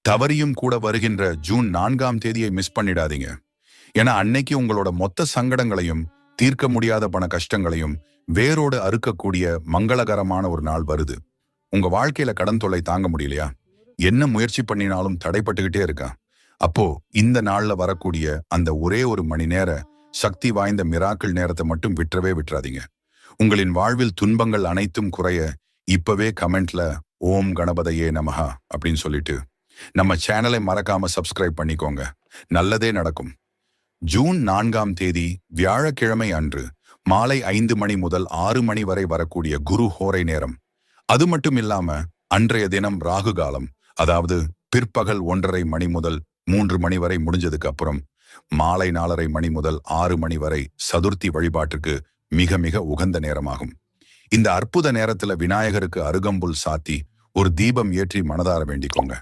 தவறியும் கூட வருகின்ற ஜூன் 4ஆம் தேதியை மிஸ் பண்ணிடாதீங்க. ஏன்னா அன்னைக்கு உங்களோட மொத்த சங்கடங்களையும் தீர்க்க முடியாத பண கஷ்டங்களையும் வேரோடு அறுக்கக்கூடிய மங்களகரமான ஒரு நாள் வருது. உங்க வாழ்க்கையில கடன் தொல்லை தாங்க முடியலையா? என்ன முயற்சி பண்ணினாலும் தடைப்பட்டுக்கிட்டே இருக்கா? அப்போ இந்த நாள்ல வரக்கூடிய அந்த ஒரே ஒரு மணி நேர சக்தி வாய்ந்த மிராக்கிள் நேரத்தை மட்டும் விட்டுறாதீங்க. உங்களின் வாழ்வில் துன்பங்கள் அனைத்தும் குறைய இப்பவே கமெண்ட்ல ஓம் கணபதையே நமஹா அப்படின்னு சொல்லிட்டு நம்ம சேனலை மறக்காம சப்ஸ்கிரைப் பண்ணிக்கோங்க. நல்லதே நடக்கும். ஜூன் 4ஆம் தேதி வியாழக்கிழமை அன்று மாலை 5 மணி முதல் 6 மணி வரை வரக்கூடிய குரு ஹோரை நேரம். அது மட்டும் இல்லாம அன்றைய தினம் ராகு காலம், அதாவது பிற்பகல் 1:30 மணி முதல் 3 மணி வரை முடிஞ்சதுக்கு அப்புறம் மாலை 4:30 மணி முதல் 6 மணி வரை சதுர்த்தி வழிபாட்டிற்கு மிக மிக உகந்த நேரமாகும். இந்த அற்புத நேரத்துல விநாயகருக்கு அருகம்புல் சாத்தி ஒரு தீபம் ஏற்றி மனதார வேண்டிக்கோங்க.